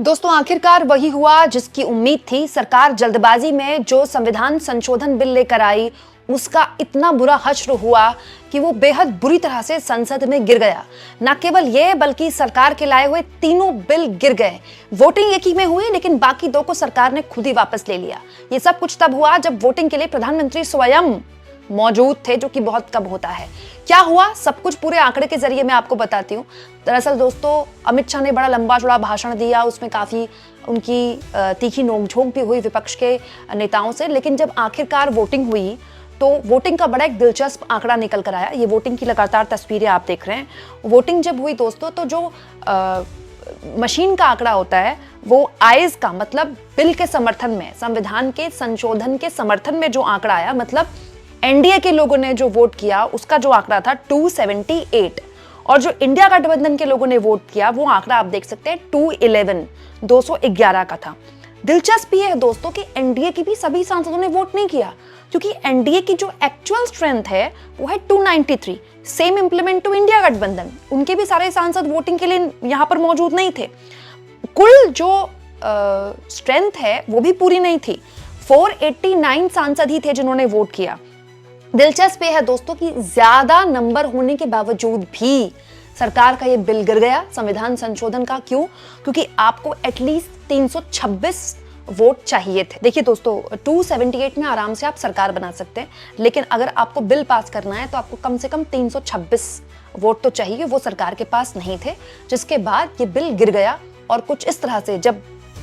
दोस्तों आखिरकार वही हुआ जिसकी उम्मीद थी। सरकार जल्दबाजी में जो संविधान संशोधन बिल लेकर आई उसका इतना बुरा हश्र हुआ कि वो बेहद बुरी तरह से संसद में गिर गया। न केवल ये बल्कि सरकार के लाए हुए तीनों बिल गिर गए। वोटिंग एक ही में हुई लेकिन बाकी दो को सरकार ने खुद ही वापस ले लिया। ये सब कुछ तब हुआ जब वोटिंग के लिए प्रधानमंत्री स्वयं मौजूद थे, जो कि बहुत कम होता है। क्या हुआ सब कुछ पूरे आंकड़े के जरिए मैं आपको बताती हूँ। दरअसल दोस्तों अमित शाह ने बड़ा लंबा चौड़ा भाषण दिया, उसमें काफी उनकी तीखी नोकझोंक भी हुई विपक्ष के नेताओं से। लेकिन जब आखिरकार वोटिंग हुई तो वोटिंग का बड़ा एक दिलचस्प आंकड़ा निकल कर आया। ये वोटिंग की लगातार तस्वीरें आप देख रहे हैं। वोटिंग जब हुई दोस्तों तो जो मशीन का आंकड़ा होता है वो आइज का मतलब बिल के समर्थन में, संविधान के संशोधन के समर्थन में जो आंकड़ा आया, मतलब एनडीए के लोगों ने जो वोट किया उसका जो आंकड़ा था 278, और जो इंडिया गठबंधन के लोगों ने वोट किया वो आंकड़ा आप देख सकते हैं 211 का था। दिलचस्प ये है दोस्तों कि एनडीए की भी सभी सांसदों ने वोट नहीं किया, क्योंकि एनडीए की जो एक्चुअल स्ट्रेंथ है वो है 293। सेम इंप्लीमेंट टू इंडिया गठबंधन, उनके भी सारे सांसद वोटिंग के लिए यहां पर मौजूद नहीं थे। कुल जो स्ट्रेंथ है वो भी पूरी नहीं थी। 489 सांसद ही थे जिन्होंने वोट किया। दिलचस्प ये है दोस्तों कि ज्यादा नंबर होने के बावजूद भी सरकार का ये बिल गिर गया, संविधान संशोधन का। क्यों? क्योंकि आपको एटलीस्ट 326 वोट चाहिए थे। देखिए दोस्तों 278 में आराम से आप सरकार बना सकते हैं, लेकिन अगर आपको बिल पास करना है तो आपको कम से कम 326 वोट तो चाहिए। वो सरकार के पास नहीं थे, जिसके बाद ये बिल गिर गया। और कुछ इस तरह से जब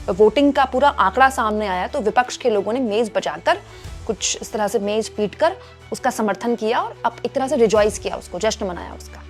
वोटिंग का पूरा आंकड़ा सामने आया तो विपक्ष के लोगों ने मेज बजाकर, कुछ इस तरह से मेज पीटकर उसका समर्थन किया और अब एक तरह से रिजॉइस किया, उसको जश्न मनाया उसका।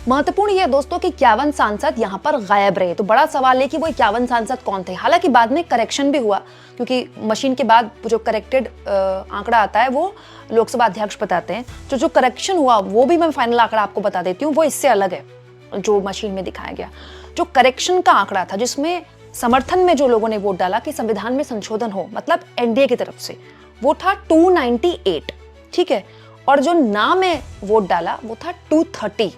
महत्वपूर्ण यह दोस्तों कि 51 सांसद यहां पर गायब रहे। तो बड़ा सवाल है कि वो 51 सांसद कौन थे। हालांकि बाद में करेक्शन भी हुआ, क्योंकि मशीन के बाद जो करेक्टेड आंकड़ा आता है वो लोकसभा अध्यक्ष बताते हैं। जो करेक्शन हुआ वो भी मैं फाइनल आंकड़ा आपको बता देती हूँ, वो इससे अलग है जो मशीन में दिखाया गया। जो करेक्शन का आंकड़ा था जिसमें समर्थन में जो लोगों ने वोट डाला कि संविधान में संशोधन हो, मतलब एनडीए की तरफ से, वो था 298, ठीक है। और जो ना में वोट डाला वो था 230।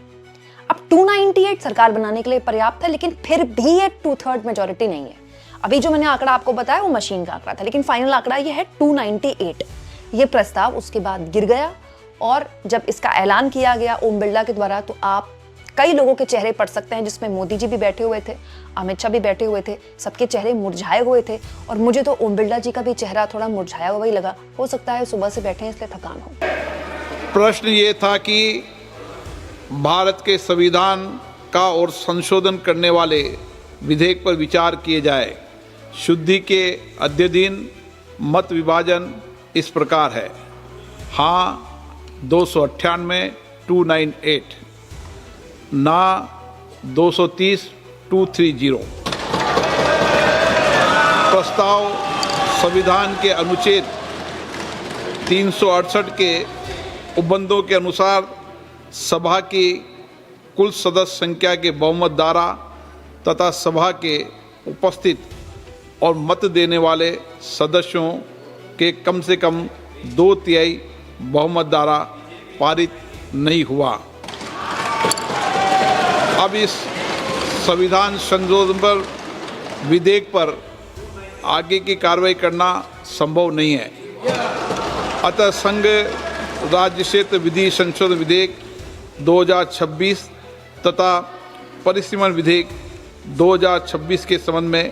अब 298 सरकार बनाने के लिए पर्याप्त है, लेकिन फिर भी ये 2/3 मेजोरिटी नहीं है। अभी जो मैंने आंकड़ा आपको बताया वो मशीन का आंकड़ा था, लेकिन फाइनल आंकड़ा ये है 298। ये प्रस्ताव उसके बाद गिर गया और जब इसका ऐलान किया गया ओम बिरला के द्वारा तो आप कई लोगों के चेहरे पढ़ सकते हैं, जिसमें मोदी जी भी बैठे हुए थे, अमित शाह भी बैठे हुए थे, सबके चेहरे मुरझाए हुए थे। और मुझे तो ओम बिरला जी का भी चेहरा थोड़ा मुरझाया हुआ ही लगा। हो सकता है सुबह से बैठे हैं इसलिए थकान हो। प्रश्न ये था कि भारत के संविधान का और संशोधन करने वाले विधेयक पर विचार किए जाए। शुद्धि के अध्ययन मत विभाजन इस प्रकार है: हाँ 298 298, ना 230 230। प्रस्ताव संविधान के अनुच्छेद 368 के उपबंधों के अनुसार सभा की कुल सदस्य संख्या के बहुमत द्वारा तथा सभा के उपस्थित और मत देने वाले सदस्यों के कम से कम 2/3 बहुमत द्वारा पारित नहीं हुआ। अब इस संविधान संशोधन पर विधेयक पर आगे की कार्रवाई करना संभव नहीं है। अतः संघ राज्य क्षेत्र विधि संशोधन विधेयक 2026 तथा परिसीमन विधेयक 2026 के संबंध में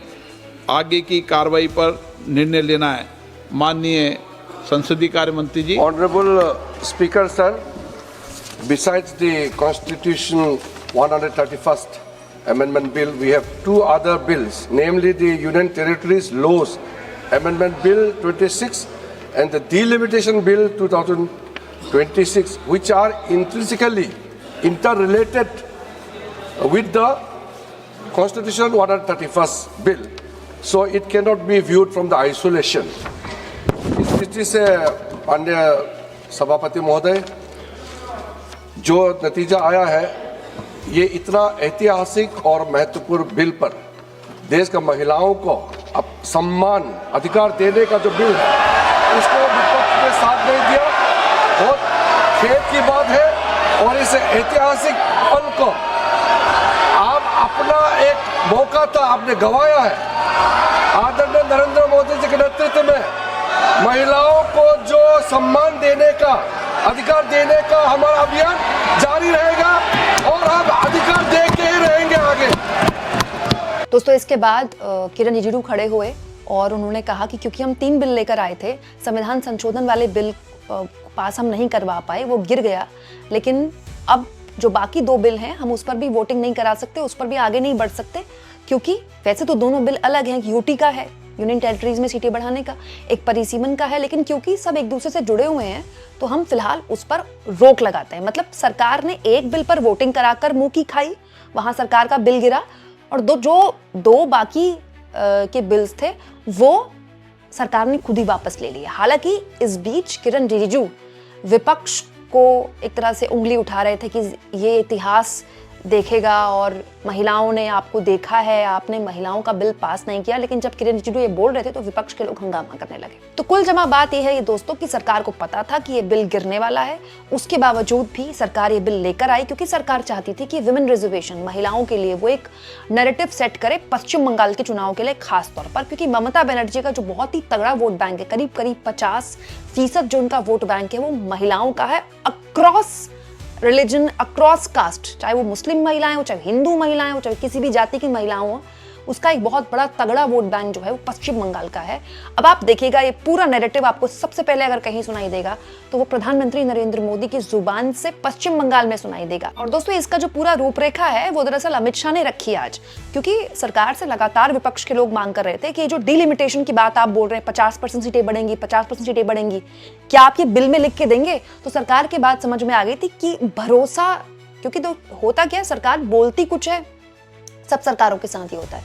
आगे की कार्रवाई पर निर्णय लेना है। माननीय संसदीय कार्य मंत्री जी। Honorable Speaker sir, besides the Constitution 131st Amendment Bill, we have two other bills, namely the Union Territories Laws Amendment Bill 26 and the Delimitation Bill 2026, which are intrinsically interrelated with the Constitution 131st Bill. So it cannot be viewed from the isolation. इस दृष्टि से माननीय सभापति महोदय, जो नतीजा आया है, ये इतना ऐतिहासिक और महत्वपूर्ण बिल पर देश का महिलाओं को अब सम्मान अधिकार देने का जो बिल है, उसको विपक्ष ने साथ नहीं दिया। बहुत खेद की बात है और इस ऐतिहासिक पल को आप अपना एक मौका था, आपने गंवाया है। आदरणीय नरेंद्र मोदी जी के नेतृत्व में महिलाओं को जो सम्मान देने का, अधिकार देने का हमारा अभियान जारी रहेगा और हम अधिकार दे के ही रहेंगे आगे। दोस्तों, इसके बाद किरण रिजिजू खड़े हुए और उन्होंने कहा कि क्योंकि हम 3 बिल लेकर आए थे, संविधान संशोधन वाले बिल पास हम नहीं करवा पाए, वो गिर गया, लेकिन अब जो बाकी 2 बिल हैं हम उस पर भी वोटिंग नहीं करा सकते, उस पर भी आगे नहीं बढ़ सकते, क्योंकि वैसे तो दोनों बिल अलग हैं। यूटी का है, यूनियन टेरिटरीज में सीटें बढ़ाने का, एक परिसीमन का है, लेकिन क्योंकि सब एक दूसरे से जुड़े हुए हैं तो हम फिलहाल उस पर रोक लगाते हैं। मतलब सरकार ने एक बिल पर वोटिंग कराकर मुंह की खाई, वहां सरकार का बिल गिरा, और दो बाकी के बिल्स थे वो सरकार ने खुद ही वापस ले लिए। हालांकि इस बीच किरण रिजिजू विपक्ष को एक तरह से उंगली उठा रहे थे कि ये इतिहास देखेगा और महिलाओं ने आपको देखा है, आपने महिलाओं का बिल पास नहीं किया। लेकिन जब किरण रिजिजू ये बोल रहे थे तो विपक्ष के लोग हंगामा करने लगे। तो कुल जमा बात यह है ये दोस्तों कि सरकार को पता था कि ये बिल गिरने वाला है, उसके बावजूद भी सरकार ये बिल लेकर आई, क्योंकि सरकार चाहती थी कि विमेन रिजर्वेशन, महिलाओं के लिए वो एक नैरेटिव सेट करे पश्चिम बंगाल के चुनाव के लिए खास तौर पर, क्योंकि ममता बनर्जी का जो बहुत ही तगड़ा वोट बैंक है, करीब 50% जो उनका वोट बैंक है वो महिलाओं का है, अक्रॉस रिलीजन, अक्रॉस कास्ट, चाहे वो मुस्लिम महिलाएं हो, चाहे हिंदू महिलाएं हो, चाहे किसी भी जाति की महिलाओं हो, उसका एक बहुत बड़ा तगड़ा वोट बैंक जो है वो पश्चिम बंगाल का है। अब आप देखिएगा ये पूरा नैरेटिव आपको सबसे पहले अगर कहीं सुनाई देगा तो वो प्रधानमंत्री नरेंद्र मोदी की जुबान से पश्चिम बंगाल में सुनाई देगा। और दोस्तों, इसका जो पूरा रूपरेखा है वो दरअसल अमित शाह ने रखी आज, क्योंकि सरकार से लगातार विपक्ष के लोग मांग कर रहे थे कि जो डिलिमिटेशन की बात आप बोल रहे हैं, 50% सीटें बढ़ेंगी, 50% सीटें बढ़ेंगी, क्या आप ये बिल में लिख के देंगे? तो सरकार के बात समझ में आ गई थी कि भरोसा, क्योंकि तो होता क्या है, सरकार बोलती कुछ है, सब सरकारों के साथ ही होता है,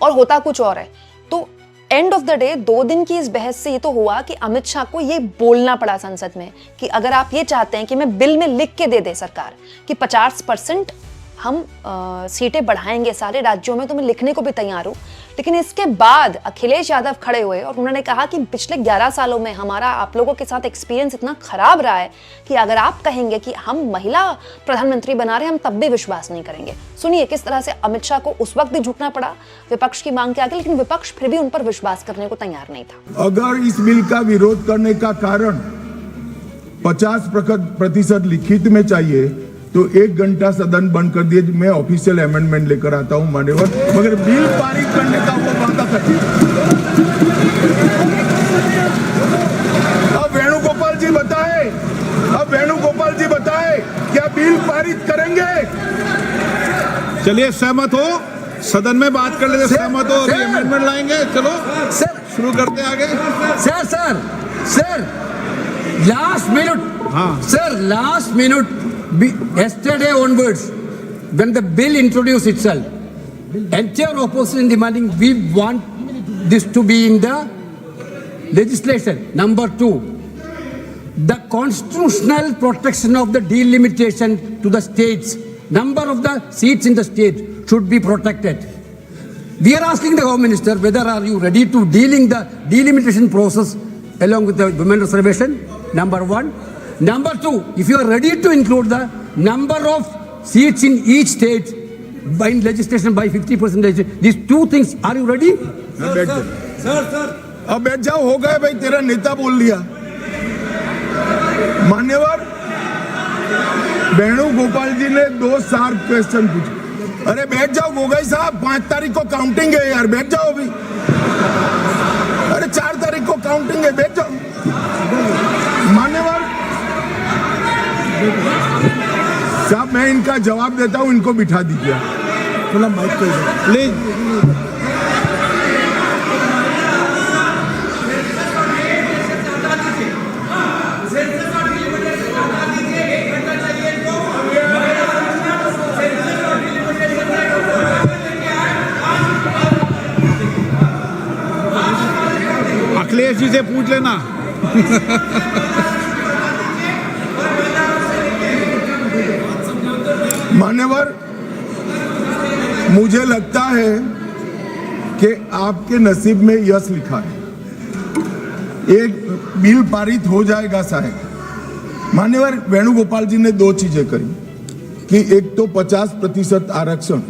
और होता कुछ और है। तो एंड ऑफ द डे 2 दिन की इस बहस से ये तो हुआ कि अमित शाह को ये बोलना पड़ा संसद में कि अगर आप ये चाहते हैं कि मैं बिल में लिख के दे दे सरकार कि 50% हम सीटें बढ़ाएंगे सारे राज्यों में, तो मैं लिखने को भी तैयार हूं। लेकिन इसके बाद अखिलेश यादव खड़े हुए और उन्होंने कहा कि पिछले 11 सालों में हमारा आप लोगों के साथ एक्सपीरियंस इतना खराब रहा है कि अगर आप कहेंगे कि हम महिला प्रधानमंत्री बना रहे हैं, हम तब भी विश्वास नहीं करेंगे। सुनिए किस तरह से अमित शाह को उस वक्त भी झुकना पड़ा विपक्ष की मांग के आगे, लेकिन विपक्ष फिर भी उन पर विश्वास करने को तैयार नहीं था। अगर इस बिल का विरोध करने का कारण 50% लिखित में चाहिए तो 1 घंटा सदन बंद कर दिए, मैं ऑफिशियल अमेंडमेंट लेकर आता हूं मान्यवर, मगर बिल पारित करने का वो वादा करती। अब वेणुगोपाल जी बताए क्या बिल पारित करेंगे? चलिए, सहमत हो, सदन में बात कर लेते, सहमत हो, अभी अमेंडमेंट लाएंगे, चलो सर शुरू करते हैं आगे। सर लास्ट मिनट, हाँ sir last minute, yesterday onwards when the bill introduced itself, entire opposition demanding we want this to be in the legislation. Number 2, the constitutional protection of the delimitation to the states, number of the seats in the state should be protected. We are asking the Home Minister whether are you ready to dealing the delimitation process along with the women reservation, number 1. Number 2, if you are ready to include the number of seats in each state by legislation by 50%, these 2 things, are you ready? अब बैठ जाओ, हो गए भाई, तेरा नेता बोल दिया। मान्यवर वेणुगोपाल जी ने 2 शार्प क्वेश्चन पूछे। अरे बैठ जाओ गोगोई साहब, 5 तारीख को काउंटिंग है यार, बैठ जाओ अभी। अरे 4 तारीख को काउंटिंग है, बैठ जाओ। मान्यवर साहब, मैं इनका जवाब देता हूं, इनको बिठा दीजिए थोड़ा माइक पे प्लीज। अखिलेश जी से पूछ लेना। मान्यवर, मुझे लगता है कि आपके नसीब में यश लिखा है, एक बिल पारित हो जाएगा शायद। मान्यवर वेणुगोपाल जी ने 2 चीजें करी कि एक तो 50% आरक्षण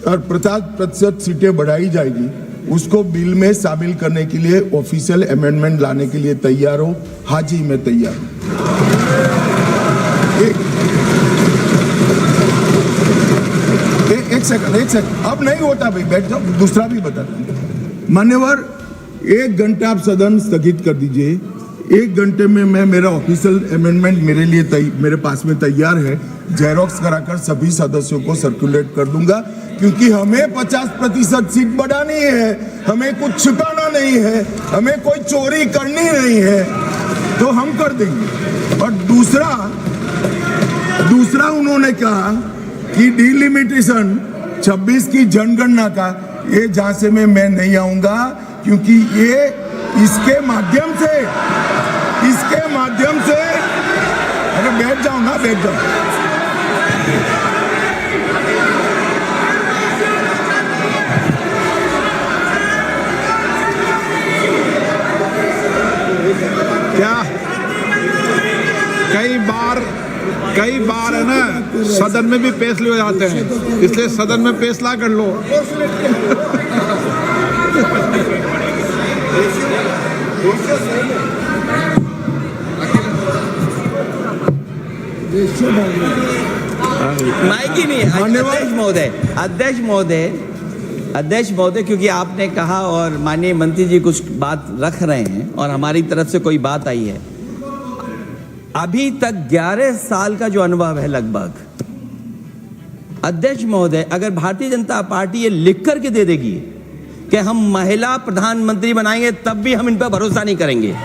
और 50% सीटें बढ़ाई जाएगी, उसको बिल में शामिल करने के लिए ऑफिशियल अमेंडमेंट लाने के लिए तैयार हो। हाँ जी, मैं तैयार हूं। एक सेकंड, अब नहीं होता भाई, बैठ जाओ, दूसरा भी बताता हूं। मान्यवर 1 घंटा आप सदन स्थगित कर दीजिए। 1 घंटे में मैं मेरा ऑफिशियल अमेंडमेंट मेरे पास में तैयार है, जेरोक्स कराकर सभी सदस्यों को सर्कुलेट कर दूंगा, क्योंकि हमें 50% सीट बढ़ानी है, हमें कुछ छुपाना नहीं है, हमें कोई चोरी करनी नहीं है, तो हम कर देंगे। और दूसरा उन्होंने कहा कि डिलिमिटेशन 26 की जनगणना का, ये झांसे में मैं नहीं आऊंगा, क्योंकि ये इसके माध्यम से अरे बैठ जाओ ना, बैठ जाओ। क्या कई बार है ना, सदन में भी फैसले हो जाते हैं, इसलिए सदन में फैसला कर लो। माइक ही नहीं। अध्यक्ष महोदय, क्योंकि आपने कहा और माननीय मंत्री जी कुछ बात रख रहे हैं और हमारी तरफ से कोई बात आई है, अभी तक 11 साल का जो अनुभव है लगभग, अध्यक्ष महोदय, अगर भारतीय जनता पार्टी ये लिख करके दे देगी कि हम महिला प्रधानमंत्री बनाएंगे, तब भी हम इन पर भरोसा नहीं करेंगे।